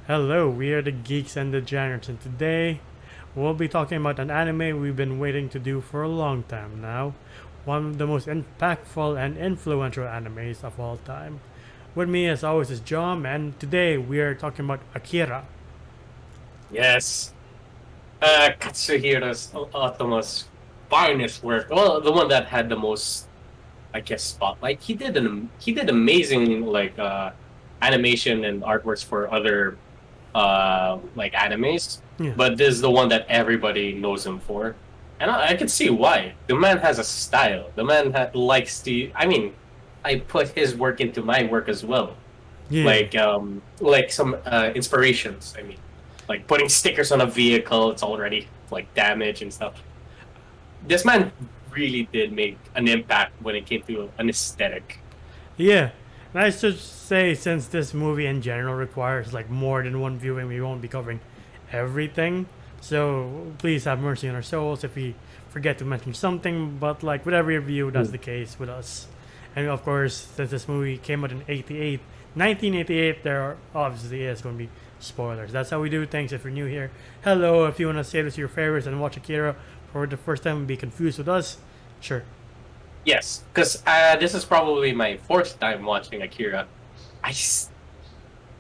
Hello, we are the Geeks and Degenerates, and today we'll be talking about an anime we've been waiting to do for a long time now. One of the most impactful and influential animes of all time. With me, as always, is John, and today we are talking about Akira. Yes. Katsuhira's Otomo's finest work. Well, the one that had the most, I guess, spotlight. He did amazing animation and artworks for other like animes, Yeah, but this is the one that everybody knows him for, and I can see why. The man has a style. The man likes to. I mean, I put his work into my work as well. yeah, Like some inspirations. I mean, like putting stickers on a vehicle, it's already like damage and stuff. This man really did make an impact when it came to an aesthetic. yeah. And I should say, since this movie in general requires like more than one viewing, we won't be covering everything. So please have mercy on our souls if we forget to mention something. But like with every review, that's the case with us. And of course, since this movie came out in 1988, there obviously is going to be spoilers. That's how we do things. If you're new here, hello. If you want to save us your favorites and watch Akira for the first time and be confused with us, sure. Yes, because this is probably my fourth time watching Akira. I, s-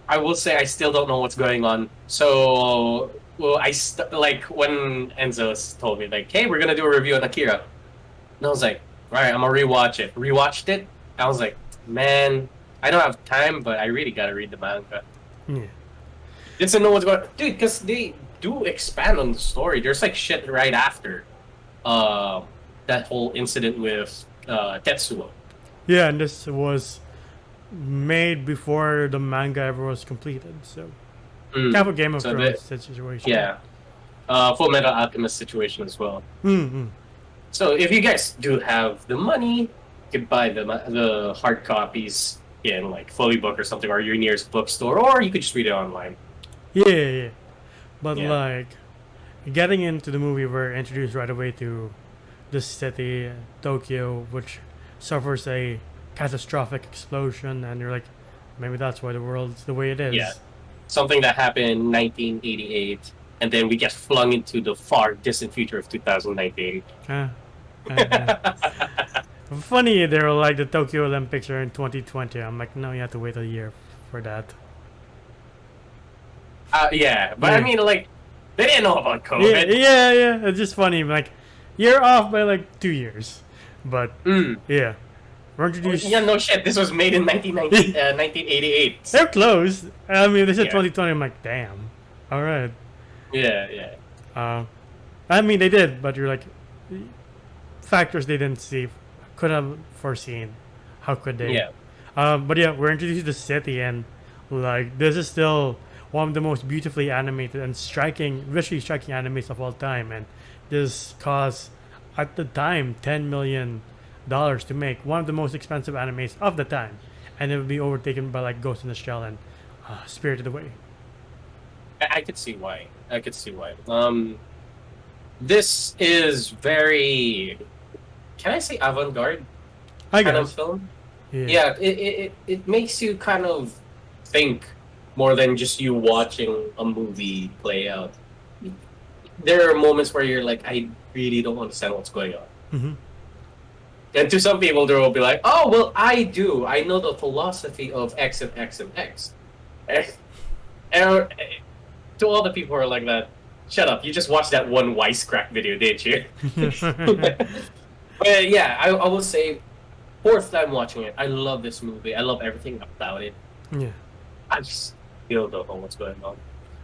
I will say I still don't know what's going on. So, well, like when Enzo told me like, "Hey, we're gonna do a review on Akira," and I was like, "All right, I'm gonna rewatch it." Rewatched it. I was like, "Man, I don't have time, but I really gotta read the manga." Yeah. Just to know what's going on, dude. Because they do expand on the story. There's like shit right after, uh, that whole incident with Tetsuo. Yeah, and this was made before the manga ever was completed. So, kind Mm. of a Game of So Thrones situation. yeah, Full Metal Alchemist situation as well. Mm-hmm. So if you guys do have the money, you could buy the hard copies in like Fully Book or something, or your nearest bookstore, or you could just read it online. Yeah, yeah, yeah. But Yeah, like getting into the movie, we're introduced right away to this city, Tokyo, which suffers a catastrophic explosion, and you're like, maybe that's why the world's the way it yeah. is. Something that happened in 1988, and then we get flung into the far distant future of 2019. Uh, uh, Funny, they're like the Tokyo Olympics are in 2020. I'm like, no, you have to wait a year for that. Yeah, but I Yeah, mean, like, they didn't know about yeah, COVID. yeah, yeah. It's just funny. Like, you're off by like 2 years, but Mm. yeah, we're Yeah, introduced. no shit. This was made in 1988. They're close. I mean, they said Yeah, 2020. I'm like, damn. All right. yeah, yeah. Uh, I mean, they did, but you're like, factors they didn't see, could have foreseen. How could they? Yeah. But yeah, we're introduced to the city, and like, this is still one of the most beautifully animated and visually striking animes of all time. And this cost, at the time, $10 million to make, one of the most expensive animes of the time, and it would be overtaken by like Ghost in the Shell and Spirited Away. I could see why. I could see why. This is very, can I say avant-garde I kind of guess. film? Yeah. Yeah, it makes you kind of think more than just you watching a movie play out. There are moments where you're like, I really don't understand what's going on. Hmm. And to some people, they will be like, oh, well, I do. I know the philosophy of X and X and X. And to all the people who are like that, shut up. You just watched that one wisecrack video, didn't you? But yeah, I will say, fourth time watching it, I love this movie. I love everything about it. Yeah. I just still don't know what's going on.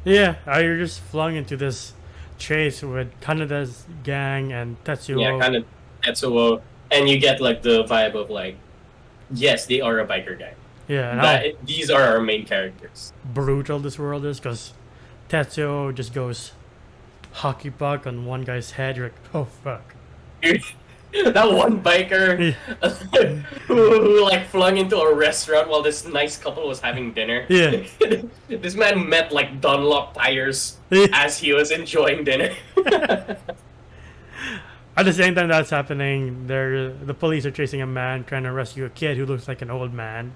Yeah, you're just flung into this chase with Kanada's gang and Yeah, Tetsuo. kind of Tetsuo. And you get like the vibe of like, yes, they are a biker gang. Yeah, and how These are our main characters. brutal this world is because Tetsuo just goes hockey puck on one guy's head. You're like, oh fuck. That one biker Yeah, who like flung into a restaurant while this nice couple was having dinner. yeah. This man met like Dunlop tires as he was enjoying dinner. At the same time that's happening, the police are chasing a man trying to rescue a kid who looks like an old man.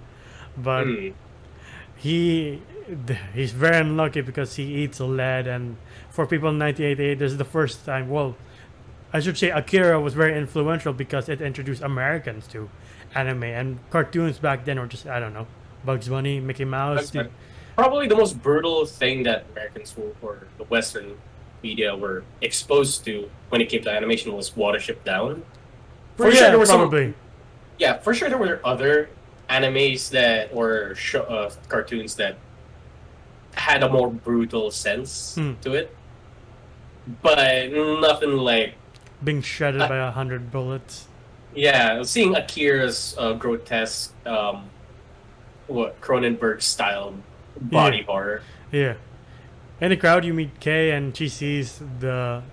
But Hmm. he he's very unlucky because he eats lead, and for people in 1988, this is the first time. Well, I should say Akira was very influential because it introduced Americans to anime and cartoons back then, or just I don't know, Bugs Bunny, Mickey Mouse. Probably the most brutal thing that Americans or the Western media were exposed to when it came to animation was Watership Down. For sure, there were probably. Yeah, for sure there were other animes that or cartoons that had a more brutal sense to it, but nothing like being shredded by 100 bullets. Yeah, seeing Akira's grotesque, Cronenberg style body horror. Yeah. In the crowd, you meet Kay, and she sees the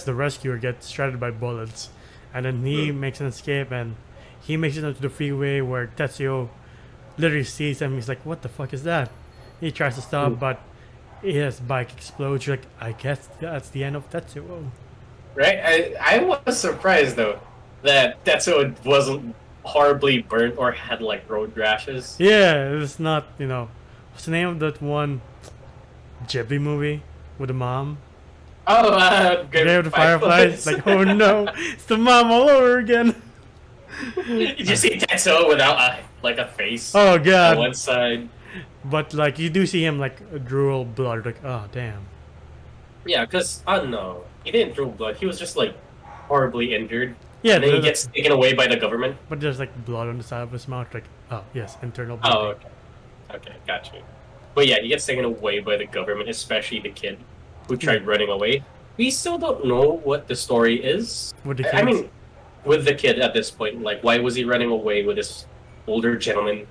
rescuer get shredded by bullets, and then he makes an escape, and he makes it onto the freeway where Tetsuo literally sees him. He's like, "What the fuck is that?" He tries to stop, but his bike explodes. You're like, I guess that's the end of Tetsuo. Right? I was surprised though that Tetsuo wasn't horribly burnt or had like road rashes. Yeah, it's not, what's the name of that one Ghibli movie with the mom? Oh, Grave of the Fireflies. Like, oh no, it's the mom all over again. Did you see Tetsuo without a face? Oh god. On one side. But like you do see him like drool blood. Like, oh damn. Yeah, because I don't know, he didn't drool blood. He was just like horribly injured. Yeah, and then he gets taken away by the government. But there's like blood on the side of his mouth. Like, oh yes, internal bleeding. Oh, okay, got you. But yeah, he gets taken away by the government, especially the kid who tried running away. We still don't know what the story is. With the kids? I mean, with the kid at this point, like, why was he running away with this older gentleman?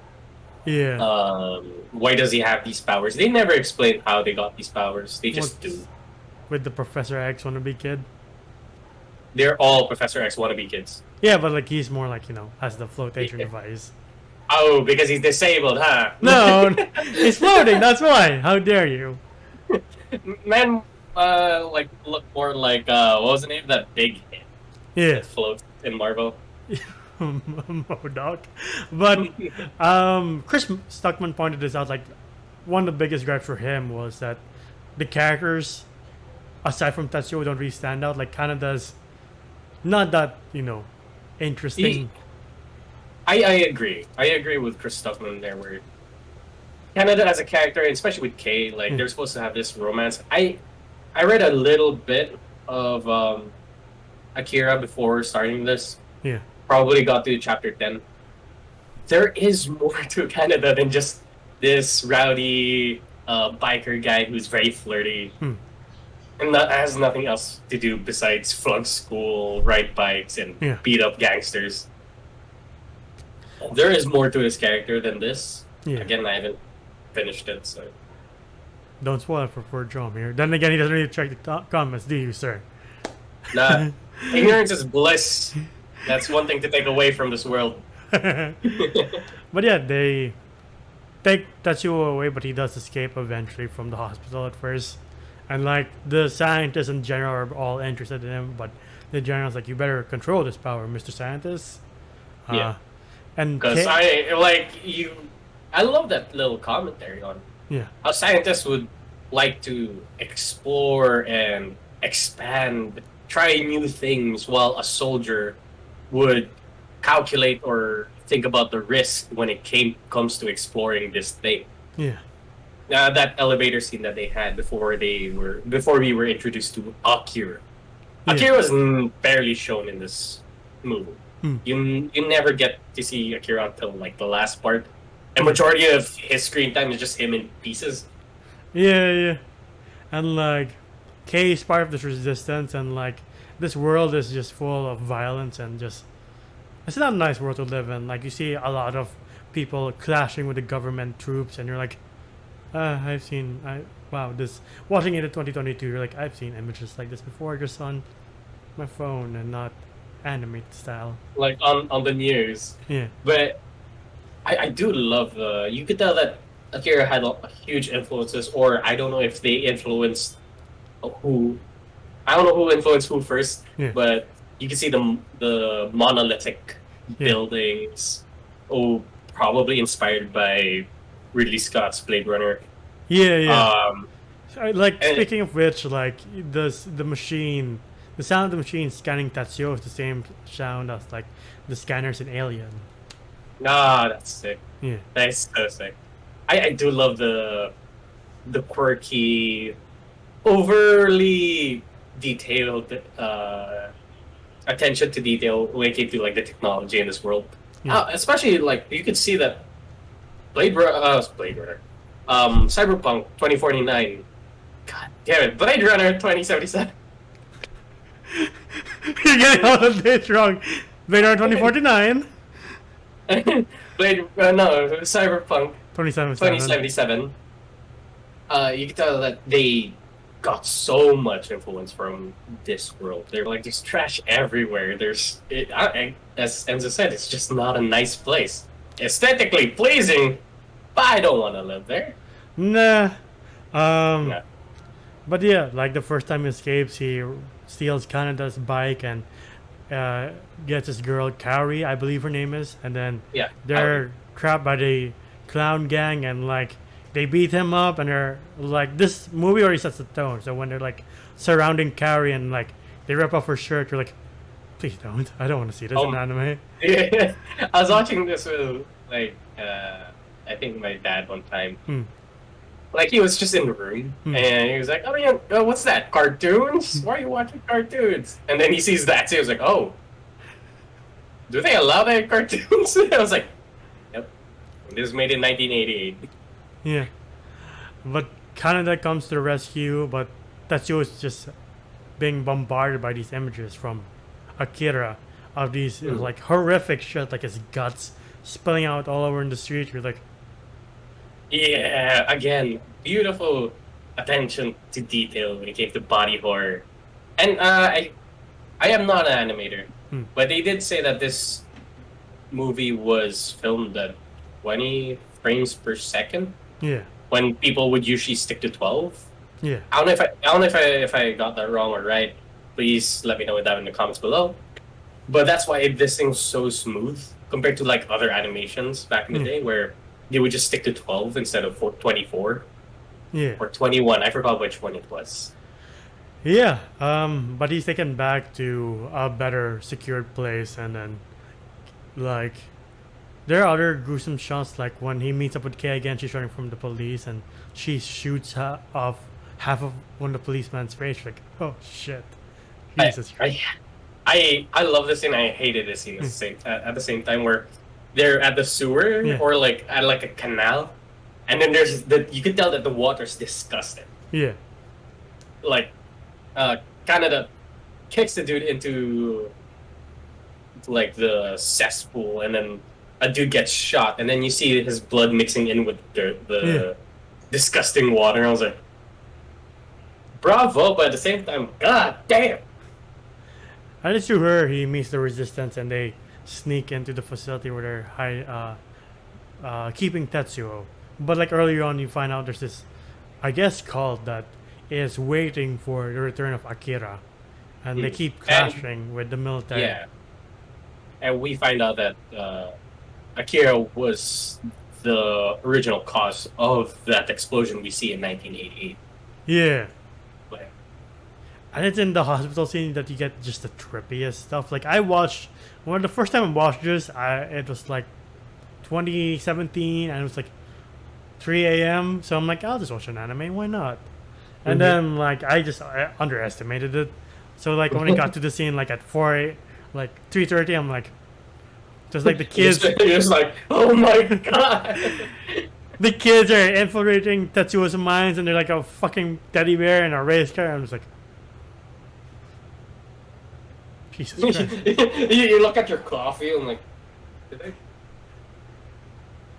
Yeah. Why does he have these powers? They never explain how they got these powers. They just do. With the Professor X wannabe kid? They're all Professor X wannabe kids. Yeah, but like he's more like, has the flotation device. Oh, because he's disabled, huh? No, he's floating, that's why. How dare you? Man, look more like, what was the name of that big hit? Yeah. That floats in Marvel. MODOK. But Chris Stuckman pointed this out, like one of the biggest gripes for him was that the characters, aside from Tetsuo, don't really stand out. Like Kanada's not that, interesting. I agree. I agree with Chris Stuckman there, where Canada as a character, especially with Kay, like they're supposed to have this romance. I read a little bit of Akira before starting this. Yeah. Probably got to chapter 10. There is more to Canada than just this rowdy biker guy who's very flirty. And that has nothing else to do besides flunk school, ride bikes, and beat up gangsters. There is more to his character than this. Yeah. Again, I haven't finished it, so... Don't spoil it for Jerome here. Then again, he doesn't really check the comments, do you, sir? Nah. Ignorance is bliss. That's one thing to take away from this world. But yeah, they take Tetsuo away, but he does escape eventually from the hospital at first. And like the scientists in general are all interested in him, but the general's like, you better control this power, Mr. Scientist. Yeah. And because I love that little commentary on how scientists would like to explore and expand, try new things, while a soldier would calculate or think about the risk when it comes to exploring this thing. Yeah. That elevator scene that they had before we were introduced to Akira. Akira was barely shown in this movie. You never get to see Akira until like the last part, and majority of his screen time is just him in pieces. Yeah. And like Kay is part of this resistance, and like this world is just full of violence and just it's not a nice world to live in. Like you see a lot of people clashing with the government troops, and you're like, watching it in 2022, you're like, I've seen images like this before, just on my phone and not animated style. Like on the news. Yeah. But I do love you could tell that Akira had a huge influences, or I don't know if they influenced who. I don't know who influenced who first, but you can see the monolithic buildings. Oh, probably inspired by Ridley Scott's Blade Runner. Yeah, yeah. Um, Like and speaking of which, like the machine, the sound of the machine scanning Tatsuo is the same sound as like the scanners in Alien. nah, that's sick. Yeah, That's so sick. I do love the quirky, overly detailed attention to detail when it came to like the technology in this world. yeah. Especially like you could see that Blade Runner, Cyberpunk 2049. God damn it, Blade Runner 2077. You're getting all of this wrong. Blade Runner 2049, Cyberpunk 2077. 2077. You can tell that they got so much influence from this world. They're like, there's trash everywhere. As Enzo said, it's just not a nice place. Aesthetically pleasing, but I don't want to live there. Nah. No. But yeah, like the first time he escapes, he steals Canada's bike and gets his girl Carrie, I believe her name is, and then Yeah. they're trapped by the clown gang and like they beat him up and they're like this movie already sets the tone. So when they're like surrounding Carrie and like they rip off her shirt, you're like, please don't. I don't want to see this in anime. Yeah. I was watching this with like I think my dad one time. Like he was just in the room and he was like, "Oh yeah, what's that? Cartoons? Why are you watching cartoons?" And then he sees that, so he was like, "Oh, do they allow that in cartoons?" I was like, "Yep, this was made in 1988." Yeah. But Canada comes to the rescue, but Tatsuo is just being bombarded by these images from Akira of these like horrific shit, like his guts spilling out all over in the street. You're like, Yeah, again, beautiful attention to detail when it came to body horror. And I am not an animator, but they did say that this movie was filmed at 20 frames per second yeah, when people would usually stick to 12. yeah, I don't know if I got that wrong or right. Please let me know that in the comments below. But that's why this thing's so smooth compared to like other animations back in the day where they would just stick to 12 instead of 24 yeah, or 21. I forgot which one it was. yeah. But he's taken back to a better secured place, and then like there are other gruesome shots, like when he meets up with Kay again. She's running from the police, and she shoots off half of one of the policeman's face. Like, oh shit, Jesus Christ. I love this scene. I hated this scene at the same time where they're at the sewer or like at like a canal, and then you can tell that the water's disgusting. Yeah, Like, Canada kicks the dude into like the cesspool, and then a dude gets shot, and then you see his blood mixing in with the disgusting water. I was like, bravo, but at the same time, god damn. and it's to her he meets the resistance, and they sneak into the facility where they're keeping Tetsuo. But like earlier on, you find out there's this, I guess, cult that is waiting for the return of Akira, and they keep clashing with the military. Yeah, and we find out that Akira was the original cause of that explosion we see in 1988. Yeah. Like, And it's in the hospital scene that you get just the trippiest stuff. Like I watched, when the first time I watched this, it was like 2017, and it was like 3 a.m. So I'm like, I'll just watch an anime. Why not? And then like I underestimated it. So like when it got to the scene like at 3:30, I'm like, just like the kids. You're just like, oh my god. The kids are infiltrating Tetsuo's minds, and they're like a fucking teddy bear in a race car. I'm just like, Jesus Christ. You look at your coffee and like, did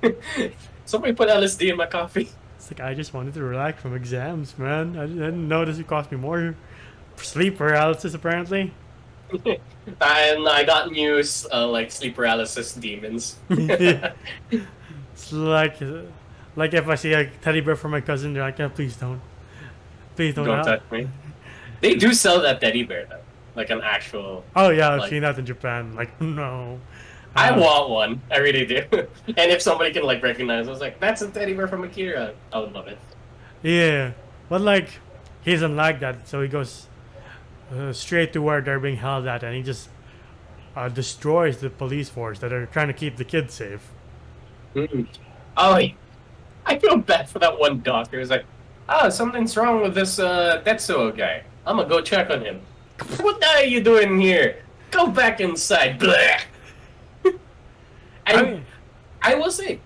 I? Somebody put LSD in my coffee. It's like, I just wanted to relax from exams, man. I didn't know this would cost me more sleep paralysis, apparently. And I got news, like sleep paralysis demons. It's like if I see a teddy bear for my cousin, they're like, yeah, please don't. Please don't. Don't touch me. They do sell that teddy bear though, like an actual. Oh yeah, I've like- seen that in Japan. Like, no. I want one. I really do. And if somebody can like recognize, I was like, that's a teddy bear from Akira. I would love it. Yeah, but like he isn't like that, so he goes straight to where they're being held at, and he just destroys the police force that are trying to keep the kids safe. Mm-mm. Oh, I feel bad for that one doctor. He's like, oh, something's wrong with this Tetsuo guy. I'm gonna go check on him. What the hell are you doing here? Go back inside. Blah. I will say,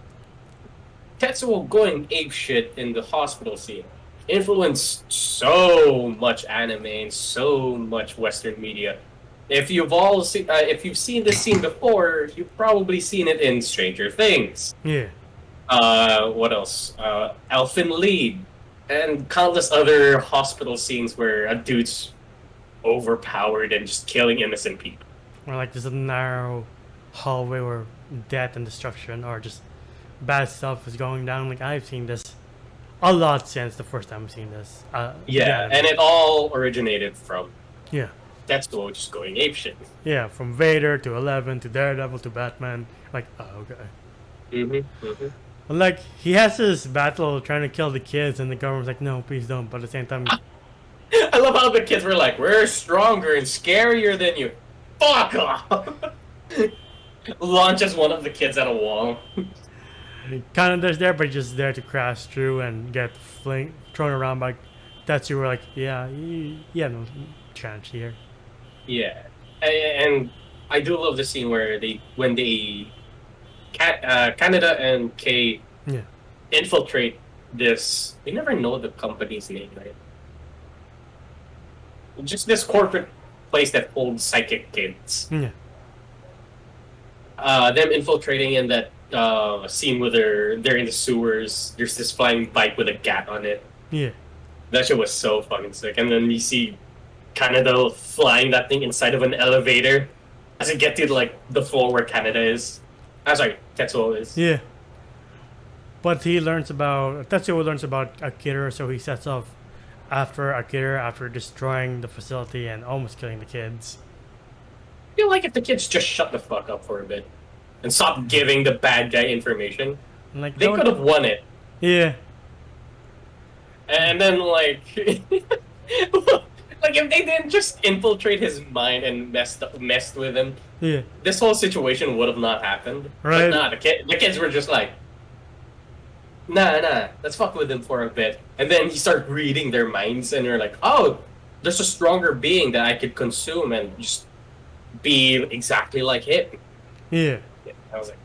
Tetsuo going apeshit in the hospital scene influenced so much anime and so much Western media. If you've seen this scene before, you've probably seen it in Stranger Things. Yeah. What else? Elfin Lead, and countless other hospital scenes where a dude's overpowered and just killing innocent people. Or like there's a narrow hallway where death and destruction or just bad stuff is going down. Like I've seen this a lot since the first time I've seen this. Yeah, and it all originated from yeah. Tetsuo just going apeshit. Yeah, from Vader to 11 to Daredevil to Batman. Like, oh, okay. Like, he has this battle trying to kill the kids, and the government's like, no, please don't. But at the same time, I love how the kids were like, we're stronger and scarier than you. Fuck off! Launches one of the kids at a wall. kind of just there, but just there to crash through and get thrown around by Tetsuo. We're like, yeah, no chance here. Yeah, and I do love the scene where Canada and Kay infiltrate this. They never know the company's name, right? Just this corporate place that holds psychic kids. Yeah. Them infiltrating in that scene where they're in the sewers. There's this flying bike with a gat on it. Yeah. That shit was so fucking sick. And then you see Canada flying that thing inside of an elevator as it gets to like the floor where Canada is. I'm sorry, Tetsuo is. Yeah. But Tetsuo learns about Akira, so he sets off after Akira after destroying the facility and almost killing the kids. I feel like if the kids just shut the fuck up for a bit and stop giving the bad guy information, like they could have won it. Yeah. And then like like if they didn't just infiltrate his mind and messed with him, this whole situation would have not happened. Right. But nah, the kids were just like, nah, let's fuck with him for a bit. And then he started reading their minds, and they're like, oh, there's a stronger being that I could consume and just be exactly like him. Yeah. I was like,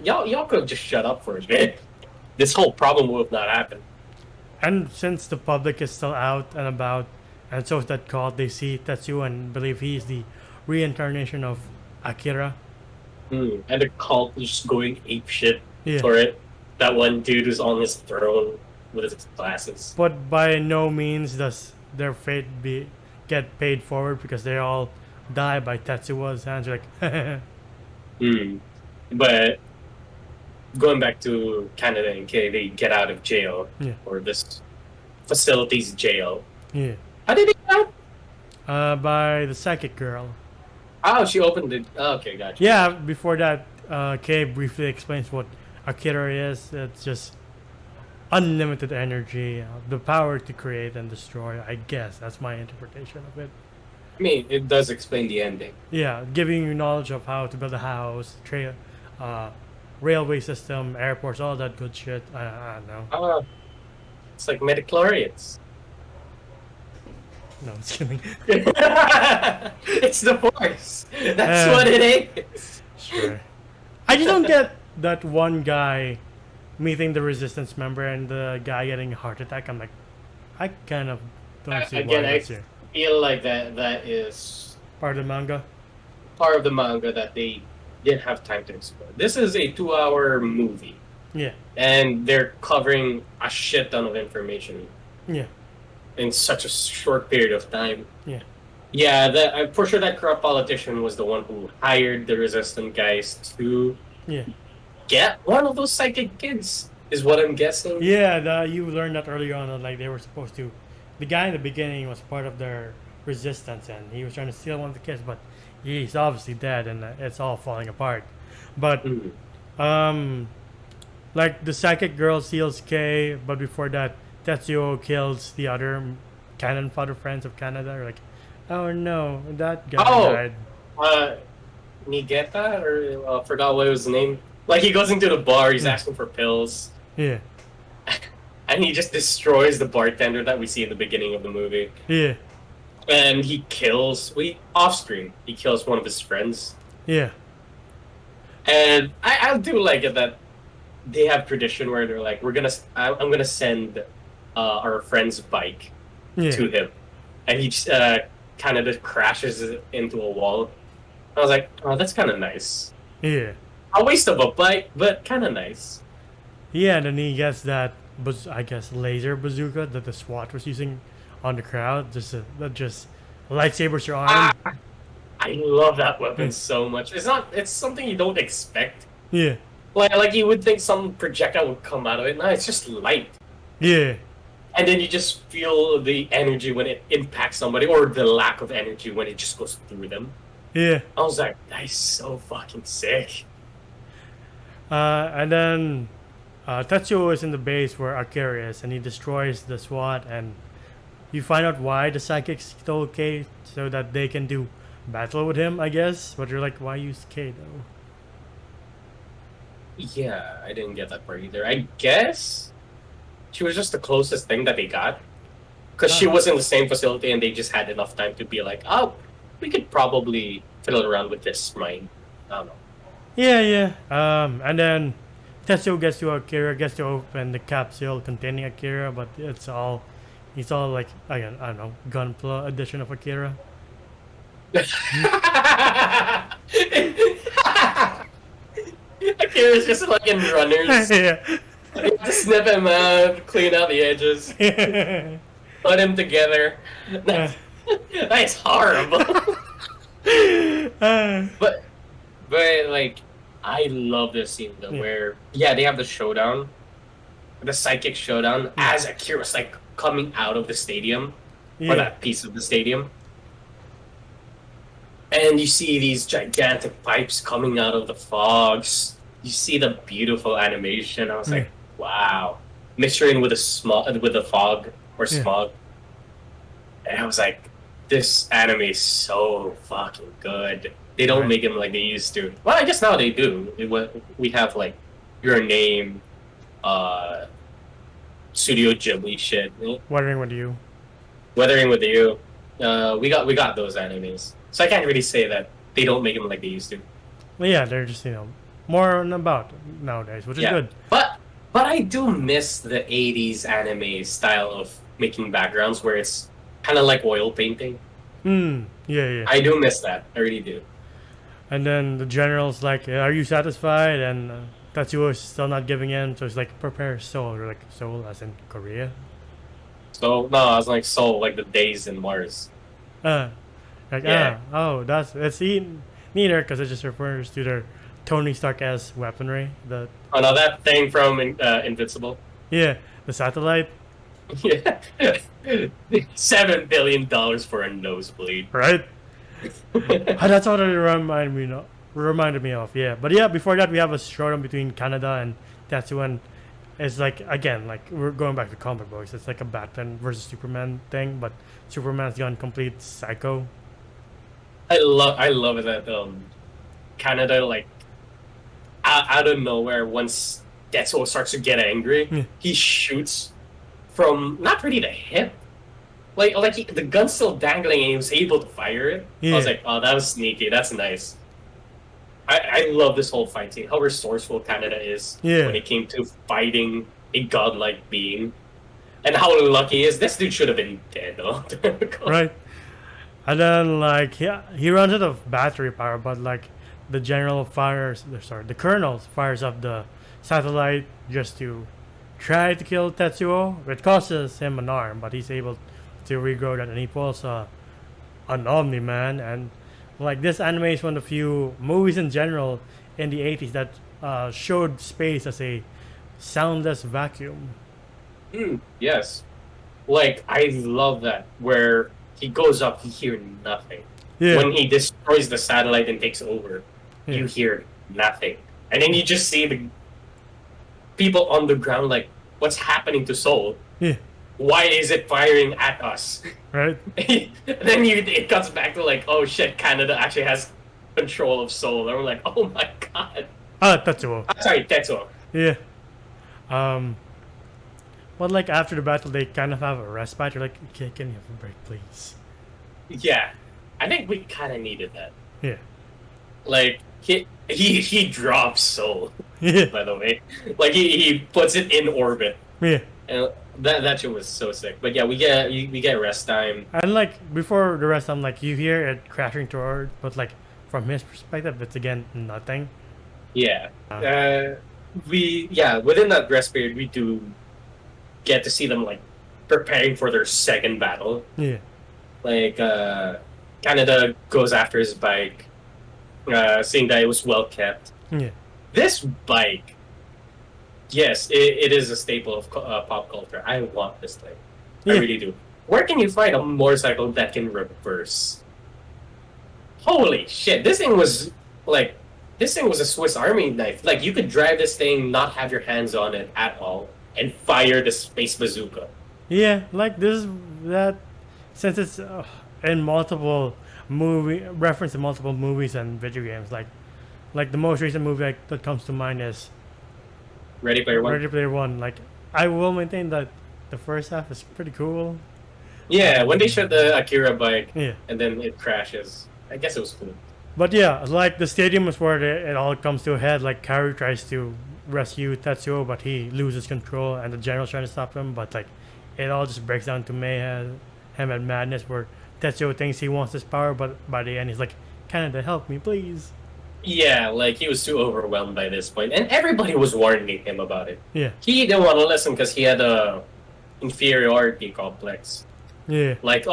y'all could have just shut up for a bit. This whole problem would have not happened. And since the public is still out and about, and so is that cult, they see Tetsuo and believe he's the reincarnation of Akira. And the cult is just going apeshit Yeah. for it. That one dude who's on his throne with his glasses. But by no means does their fate get paid forward because they all die by Tetsuo's hands. Like, But going back to Canada and Kay, they get out of jail, or this facility's jail. Yeah. How did they get out? By the psychic girl. Oh, she opened it. Oh, okay, gotcha. Yeah, before that, Kay briefly explains what Akira is. It's just unlimited energy, the power to create and destroy. I guess that's my interpretation of it. I mean, it does explain the ending. Yeah, giving you knowledge of how to build a house, railway system, airports, all that good shit. I don't know. It's like midichlorians. No, just kidding. It's the Force. That's what it is. Sure. I just don't get that one guy meeting the Resistance member and the guy getting a heart attack. I'm like, I kind of don't see why that's here. I feel like that is Part of the manga? Part of the manga that they didn't have time to explore. This is a 2-hour movie. Yeah. And they're covering a shit ton of information. Yeah. In such a short period of time. Yeah. Yeah, I'm for sure that corrupt politician was the one who hired the resistant guys to get one of those psychic kids, is what I'm guessing. Yeah, you learned that earlier on, like they were supposed to. The guy in the beginning was part of their resistance, and he was trying to steal one of the kids, but he's obviously dead, and it's all falling apart. But Mhm. um, like the psychic girl seals K, but before that, Tetsuo kills the other cannon fodder friends of Canada. Like, oh no, that guy Oh, died. uh, Nigeta, or forgot what was his name. Like he goes into the bar, he's Yeah, asking for pills, yeah, and he just destroys the bartender that we see in the beginning of the movie. yeah, And he kills, off screen, he kills one of his friends. yeah, And I do like it that they have tradition where they're like, I'm gonna send our friend's bike yeah, to him, and he just kind of just crashes it into a wall. I was like, oh, that's kind of nice. yeah. A waste of a bike, but kind of nice. Yeah, and then he gets that, I guess, laser bazooka that the SWAT was using on the crowd. That just lightsabers your Ah, arm. I love that weapon Yeah, so much. It's something you don't expect. yeah, Like you would think some projectile would come out of it. No, it's just light. yeah, And then you just feel the energy when it impacts somebody, or the lack of energy when it just goes through them. yeah. I was like, that is so fucking sick. And then Tetsuo is in the base where Akira is, and he destroys the SWAT, and you find out why the psychics stole K so that they can do battle with him, I guess. But you're like, why use K though? Yeah, I didn't get that part either. I guess she was just the closest thing that they got. Because she Uh, was in the same facility and they just had enough time to be like, oh, we could probably fiddle around with this mine. I don't know. yeah, yeah. And then Tetsuo gets to Akira, gets to open the capsule containing Akira, but it's all like, again, I don't know, Gunpla edition of Akira. Akira's just like in runners. Yeah. Just snip him out, clean out the edges, put him together. Uh, That's horrible. uh, but like I love this scene though, yeah, where they have the showdown, the psychic showdown, yeah, as Akira's like coming out of the stadium, or yeah, that piece of the stadium, and you see these gigantic pipes coming out of the fogs. You see the beautiful animation. I was yeah, like, wow, mixturing with with the fog or yeah, smog, and I was like, this anime is so fucking good. They don't right. make him like they used to. Well, I guess now they do. We have like Your Name, uh, Studio Ghibli shit, Wondering what you. Weathering with You. We got those animes, so I can't really say that they don't make them like they used to. Well, yeah, they're just, more on about nowadays, which is Yeah, good. but I do miss the '80s anime style of making backgrounds where it's kind of like oil painting. Yeah, yeah. I do miss that. I really do. And then the general's like, "Are you satisfied?" And Tatsuo is still not giving in, so he's like, "Prepare soul," or like soul as in Korea. So no, I was like, so like the days in Mars. Uh, like, Yeah. oh, neither, because it just refers to their Tony Stark as weaponry. The Oh no, that thing from Invincible. Yeah, the satellite, Yeah. $7 billion for a nosebleed. right? That's what it reminded me of. Yeah, but yeah, before that we have a showdown between Canada and Tetsuo, and it's like, again, like we're going back to comic books. It's like a Batman versus Superman thing, but Superman's gone complete psycho. I love it that Canada, like out of nowhere, once Tetsuo starts to get angry, Yeah, he shoots from not really the hip. Like the gun's still dangling and he was able to fire it. I was yeah, like, oh, that was sneaky. That's nice. I love this whole fight scene. How resourceful Canada is yeah, when it came to fighting a godlike being, and how lucky he is. This dude should have been dead though. right. And then like he runs out of battery power, but like the colonel fires up the satellite just to try to kill Tetsuo. It costs him an arm, but he's able to regrow that, and he pulls an Omni Man. And like this anime is one of the few movies in general in the 80s that showed space as a soundless vacuum. Yes, like I love that where he goes up, he hear nothing. Yeah. when he destroys the satellite and takes over, Yeah. you hear nothing, and then you just see the people on the ground like, what's happening to Seoul? Yeah. Why is it firing at us? Right. Then it cuts back to like, oh shit, Canada actually has control of Seoul. And we're like, oh my god. Tetsuo. Sorry, Tetsuo. Yeah. But like after the battle, they kind of have a respite. You're like, okay, can you have a break, please? Yeah, I think we kind of needed that. Yeah. Like he drops Seoul. Yeah. By the way, like he puts it in orbit. Yeah. And that shit was so sick. But yeah, we get rest time. And like before the rest, I'm like, you hear it crashing toward, but like from his perspective, it's again nothing. Yeah. Within that rest period, we do get to see them like preparing for their second battle. Yeah. Like Canada goes after his bike, seeing that it was well kept. Yeah. This bike, yes, it is a staple of pop culture. I want this thing. Yeah. I really do. Where can you find a motorcycle that can reverse? Holy shit! This thing was a Swiss Army knife. Like you could drive this thing, not have your hands on it at all, and fire the space bazooka. Yeah, like this that since it's in multiple reference in multiple movies and video games. Like the most recent movie that comes to mind is Ready Player One. Ready Player One. Like I will maintain that the first half is pretty cool. Yeah, when they showed the Akira bike, Yeah. and then it crashes. I guess it was cool. But yeah, like the stadium is where it all comes to a head. Like Kaori tries to rescue Tetsuo, but he loses control, and the general's trying to stop him. But like, it all just breaks down to mayhem and madness, where Tetsuo thinks he wants this power, but by the end he's like, "Canada, help me, please." Yeah, like he was too overwhelmed by this point, and everybody was warning him about it. Yeah, He didn't want to listen because he had a inferiority complex. yeah, Like,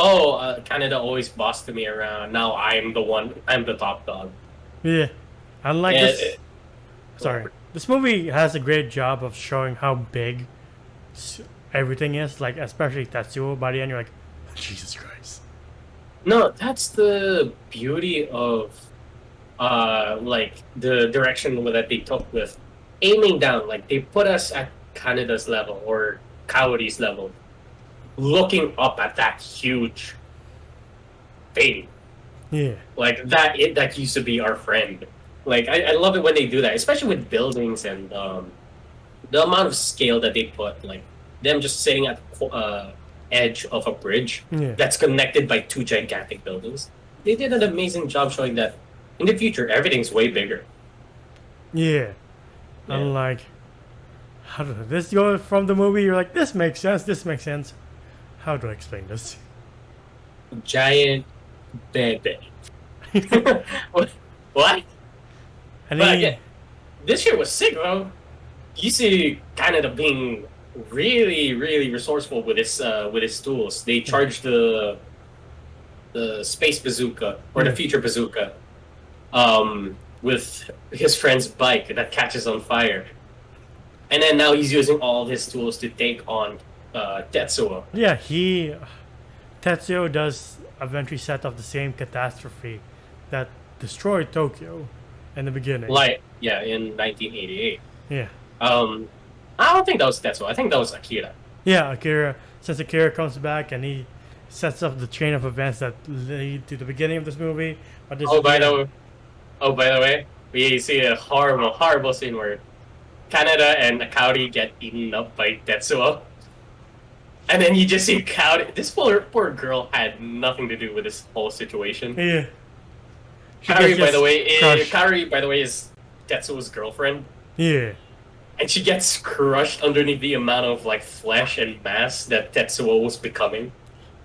Canada always bossed me around. Now I'm the top dog. yeah. And like Yeah, this, sorry, this movie has a great job of showing how big everything is. Like especially Tetsuo. By the end, you're like, Jesus Christ. No, that's the beauty of like the direction that they took with aiming down. Like they put us at Canada's level or Kaori's level, looking up at that huge thing. Yeah, Like that used to be our friend. Like I love it when they do that, especially with buildings and the amount of scale that they put. Like them just sitting at the edge of a bridge yeah. that's connected by two gigantic buildings. They did an amazing job showing that in the future everything's way bigger. Yeah. Yeah. And like, how do this go from the movie? You're like, this makes sense. This makes sense. How do I explain this? Giant bed. What? And But then, again, this year was sick, bro. You see Canada being really, really resourceful with his tools. They charged the space bazooka or the Yeah. future bazooka with his friend's bike that catches on fire. And then now he's using all of his tools to take on Tetsuo. yeah, Tetsuo does eventually set off the same catastrophe that destroyed Tokyo in the beginning. In 1988. Yeah. I don't think that was Tetsuo. I think that was Akira. Yeah, Akira. Since Akira comes back and he sets up the chain of events that lead to the beginning of this movie. But this By the way, we see a horrible, horrible scene where Canada and Kaori get eaten up by Tetsuo. And then you just see Kaori. This poor girl had nothing to do with this whole situation. Yeah. She Kaori, gets by the way, crushed. is Tetsuo's girlfriend. Yeah. And she gets crushed underneath the amount of like flesh and mass that Tetsuo was becoming.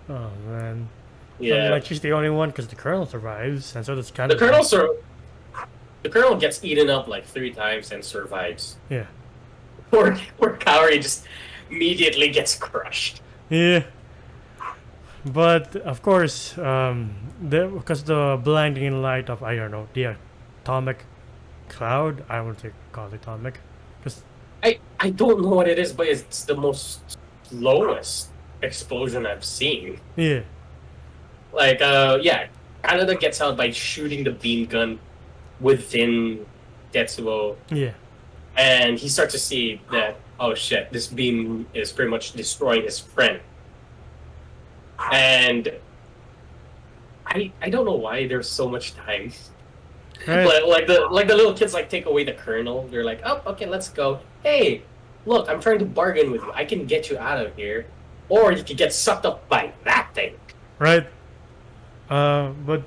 Oh man. Yeah. Like she's the only one because the colonel survives, and so does kind of. The colonel gets eaten up like 3 times and survives. Yeah. Poor Kaori just immediately gets crushed. Yeah. But of course, because the blinding light of I don't know the atomic cloud. I want to call it atomic, because I don't know what it is, but it's the most slowest explosion I've seen. yeah, Like Kaneda gets out by shooting the beam gun within Tetsuo, Yeah. and he starts to see that, oh shit, this beam is pretty much destroying his friend. And I don't know why there's so much time. Right. Like the little kids like take away the kernel. They're like, oh, okay, let's go. Hey, look, I'm trying to bargain with you. I can get you out of here, or you could get sucked up by that thing. Right. But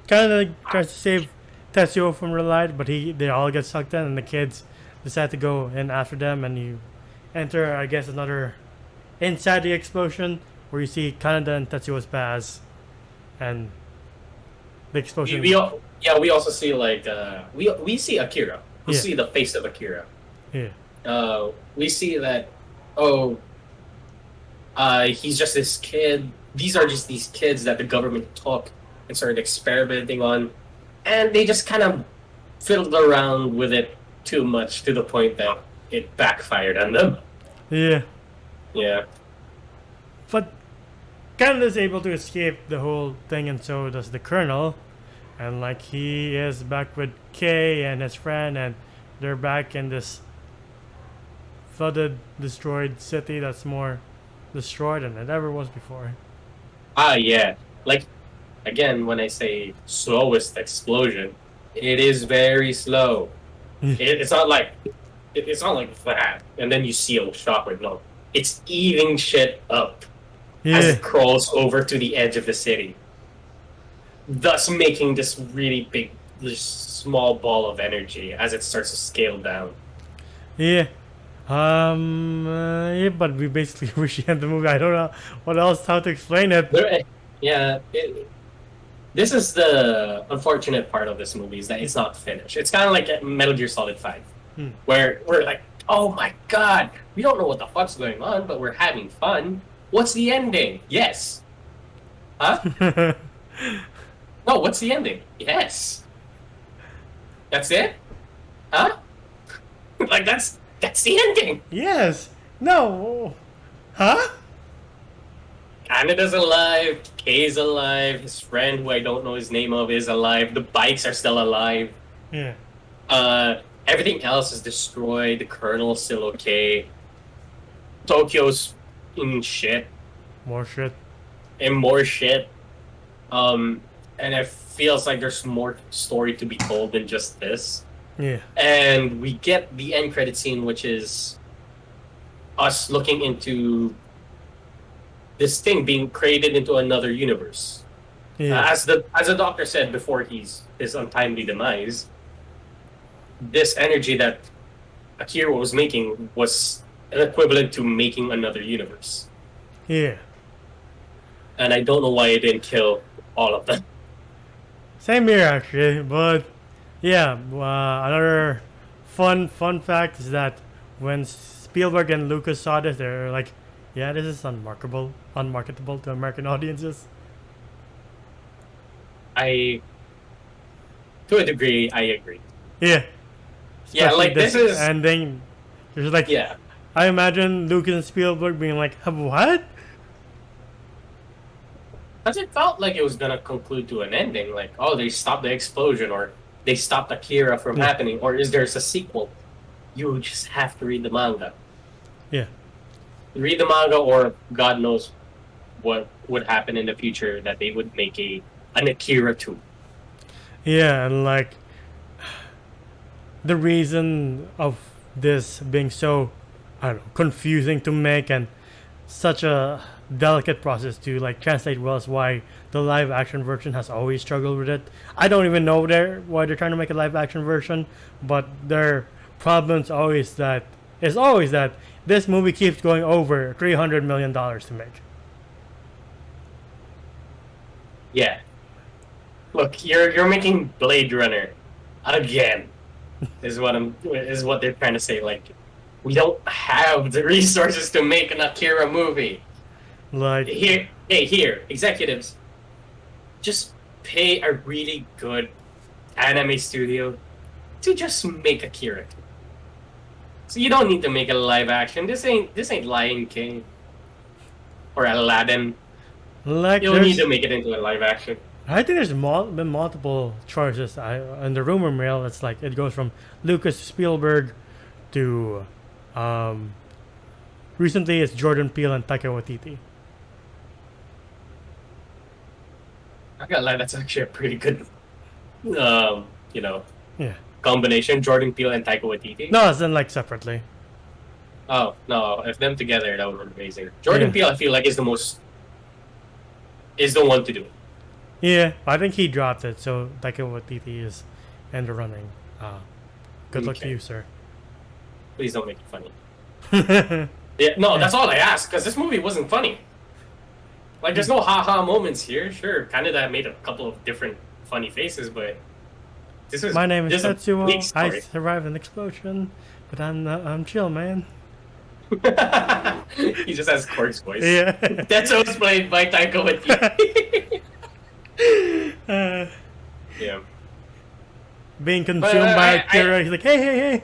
Kaneda tries to save Tetsuo from the light, but they all get sucked in, and the kids decide to go in after them, and you enter, I guess, another inside the explosion where you see Kaneda and Tetsuo's past, and the explosion. We also see like we see Akira. We Yeah. see the face of Akira. Yeah. We see that he's just this kid. These are just these kids that the government took and started experimenting on, and they just kind of fiddled around with it too much to the point that it backfired on them. Yeah. Yeah. But Kaneda's able to escape the whole thing, and so does the Colonel. And like he is back with Kay and his friend, and they're back in this flooded, destroyed city that's more destroyed than it ever was before. Yeah. Like, again, when I say slowest explosion, it is very slow. It's not like that, and then you see a shockwave. No, it's eating shit up as Yeah. it crawls over to the edge of the city, thus making this really big, this small ball of energy as it starts to scale down. Yeah. Yeah, but we basically wish you end the movie. I don't know what else, how to explain it. This is the unfortunate part of this movie, is that it's not finished. It's kind of like Metal Gear Solid 5, where we're like, oh my god, we don't know what the fuck's going on, but we're having fun. What's the ending? Yes. Huh? No, what's the ending? Yes. That's it? Huh? Like, that's the ending. Yes. No. Huh? Kaneda's alive, Kay's alive, his friend, who I don't know his name of, is alive, the bikes are still alive. Yeah. Everything else is destroyed, the Colonel's still okay. Tokyo's in shit. More shit. And more shit. And it feels like there's more story to be told than just this. Yeah. And we get the end credit scene, which is us looking into this thing being created into another universe. Yeah. As the doctor said before his untimely demise, this energy that Akira was making was an equivalent to making another universe. Yeah. And I don't know why it didn't kill all of them. Same here, actually. But yeah, another fun fact is that when Spielberg and Lucas saw this, they're like, "Yeah, this is unmarketable to American audiences." To a degree, I agree. Yeah. Yeah, Especially like this is ending. There's like, yeah. I imagine Lucas and Spielberg being like, "What?" Because it felt like it was gonna conclude to an ending, like, oh, they stopped the explosion, or they stopped Akira from happening, or is there a sequel? You just have to read the manga. Yeah. Read the manga, or God knows what would happen in the future, that they would make an Akira 2. Yeah, and like the reason of this being so, I don't know, confusing to make and such a delicate process to like translate well is why the live action version has always struggled with it. I don't even know why they're trying to make a live action version, but their problems is always that this movie keeps going over $300 million to make. Yeah. Look, you're making Blade Runner again. is what they're trying to say. Like, we don't have the resources to make an Akira movie. Like Here, executives, just pay a really good anime studio to just make Akira. So you don't need to make a live action. This ain't Lion King or Aladdin. like You don't need to make it into a live action. I think there's been multiple choices. In the rumor mill, it's like it goes from Lucas to Spielberg to recently it's Jordan Peele and Taika Waititi. I gotta lie, that's actually a pretty good, Yeah. combination. Jordan Peele and Taika Waititi. No, it's in like separately. Oh no, if them together, that would be amazing. Jordan Yeah. Peele, I feel like is the one to do it. Yeah, I think he dropped it, so Taika Waititi is in the running. Good luck to Okay. you, sir. Please don't make it funny. Yeah, no, that's all I ask, because this movie wasn't funny. Like, there's no ha-ha moments here. Sure, Canada made a couple of different funny faces, but this is My name is this a Tetsuo. weak I story. survived an explosion, but I'm chill, man. He just has Korg's voice. Yeah. That's what's played by Taika Waititi. Yeah. Being consumed But, by I- Akira, he's like, hey,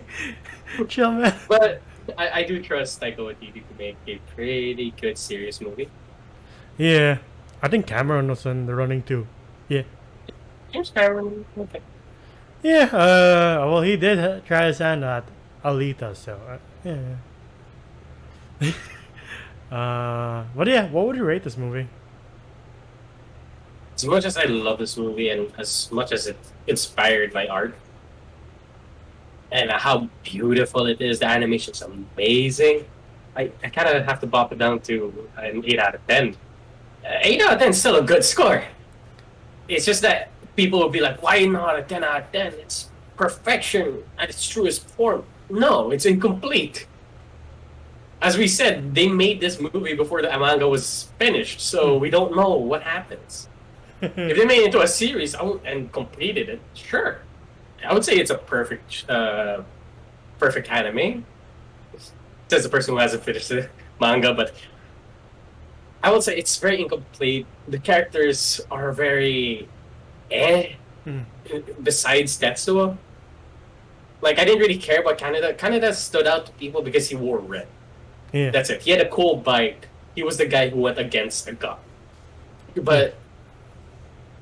chill, man. But I do trust Taika Waititi to make a pretty good serious movie. Yeah, I think Cameron was in the running too. Yeah. James Cameron, okay. Yeah, well, he did try his hand at Alita, so, yeah. But yeah, what would you rate this movie? As much as I love this movie and as much as it inspired my art and how beautiful it is, the animation's amazing. I kind of have to bop it down to an 8 out of 10. 8 out of 10 is still a good score. It's just that people will be like, why not a 10 out of 10? It's perfection at its truest form. No, it's incomplete. As we said, they made this movie before the manga was finished, so we don't know what happens. If they made it into a series and completed it, sure. I would say it's a perfect anime. Says the person who hasn't finished the manga, but I would say it's very incomplete. The characters are very besides Tetsuo. Like, I didn't really care about Canada. Canada stood out to people because he wore red. Yeah. That's it. He had a cool bike. He was the guy who went against a god. But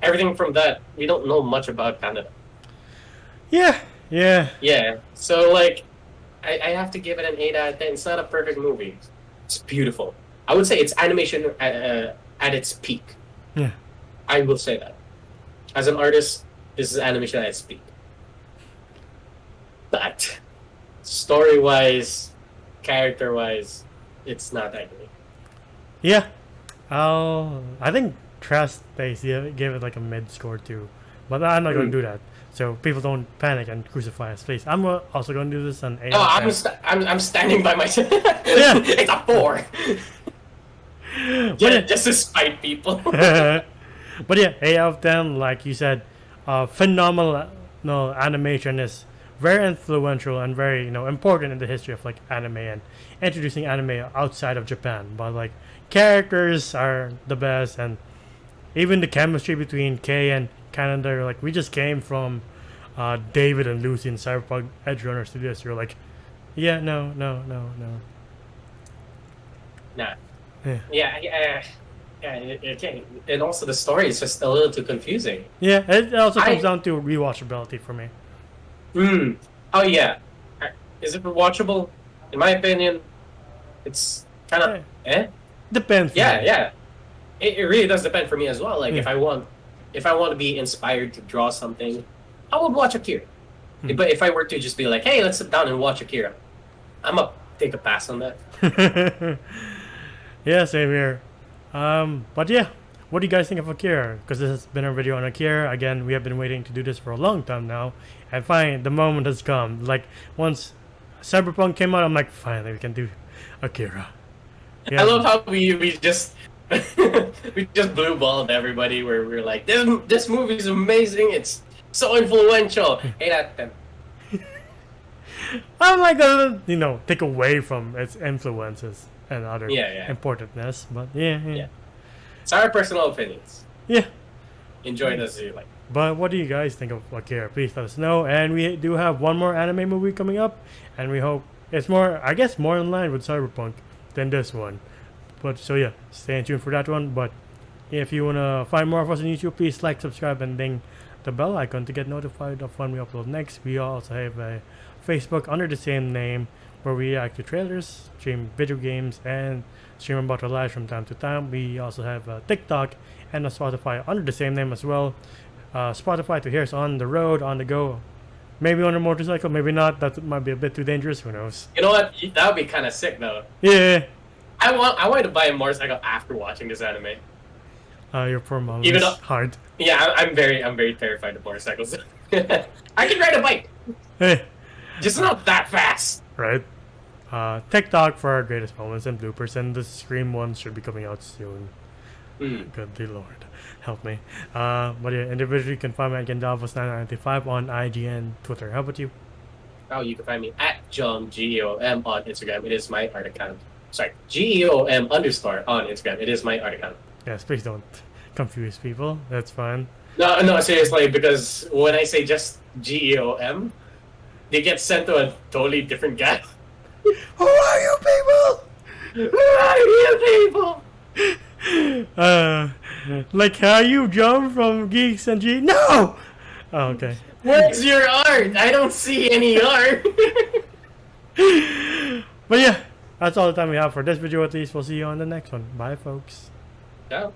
everything from that, we don't know much about Canada. Yeah. Yeah. So, like, I have to give it an 8 out of 10. It's not a perfect movie. It's beautiful. I would say it's animation at its peak. Yeah. I will say that. As an artist, this is animation at its peak. But story-wise, character-wise, it's not that great. Yeah. I think Trust Stacy gave it like a mid score too. But I'm not going to do that. So people don't panic and crucify his face. I'm also going to do this on 8 No, out of 10. I'm standing by myself. Yeah. It's a 4. Yeah. Just to spite people. But yeah, 8 out of 10, like you said, phenomenal animation is very influential and very important in the history of like anime and introducing anime outside of Japan. But like characters are the best, and even the chemistry between Kei and Canada, like we just came from David and Lucy in Cyberpunk Edge Runner Studios. You're like, yeah, no. Nah. Yeah. And also the story is just a little too confusing. Yeah, it also comes down to rewatchability for me. Oh yeah. Is it rewatchable? In my opinion, it's kind of Depends. Yeah. It really does depend for me as well. Like if I want to be inspired to draw something, I would watch Akira. But if I were to just be like, hey, let's sit down and watch Akira, I'm gonna take a pass on that. Yeah, same here. But yeah, what do you guys think of Akira? Because this has been a video on Akira. Again, we have been waiting to do this for a long time now, and finally the moment has come. Like once Cyberpunk came out, I'm like, finally we can do Akira. Yeah. I love how we just we just blue balled everybody. Where we're like, this movie is amazing. It's so influential. 8 out of 10. I'm like, take away from its influences and other importantness. But yeah. It's our personal opinions. Yeah. Enjoy it as you like. But what do you guys think of Akira? Please let us know. And we do have one more anime movie coming up, and we hope it's more in line with Cyberpunk than this one. But so yeah, stay tuned for that one. But If you want to find more of us on YouTube, please like, subscribe, and ding the bell icon to get notified of when we upload next. We also have a Facebook under the same name where we react to trailers, stream video games, and stream about our lives from time to time. We also have a TikTok and a Spotify under the same name as well. Spotify to hear us on the road, on the go, maybe on a motorcycle, maybe not. That might be a bit too dangerous. Who knows? You know what? That would be kind of sick, though. Yeah. I wanted to buy a motorcycle after watching this anime. Your poor mom. Even It's though- hard. Yeah, I'm very terrified of motorcycles. I can ride a bike, Hey, just not that fast. right. TikTok for our greatest moments and bloopers, and the Scream one should be coming out soon. Good Lord, help me. But yeah, individually you can find me at Gandalvos995 on IG and Twitter. How about you? Oh, you can find me at JohnGeom on Instagram. It is my art account. Sorry, GEOM _ on Instagram. It is my art account. Yes, please don't confuse people. That's fine. No, seriously, because when I say just GEOM, they get sent to a totally different guy. Who are you people? Who are you people? Like how you jump from Geeks and G? No! Oh, okay. Where's your art? I don't see any art. But yeah, that's all the time we have for this video at least. We'll see you on the next one. Bye, folks. Ciao.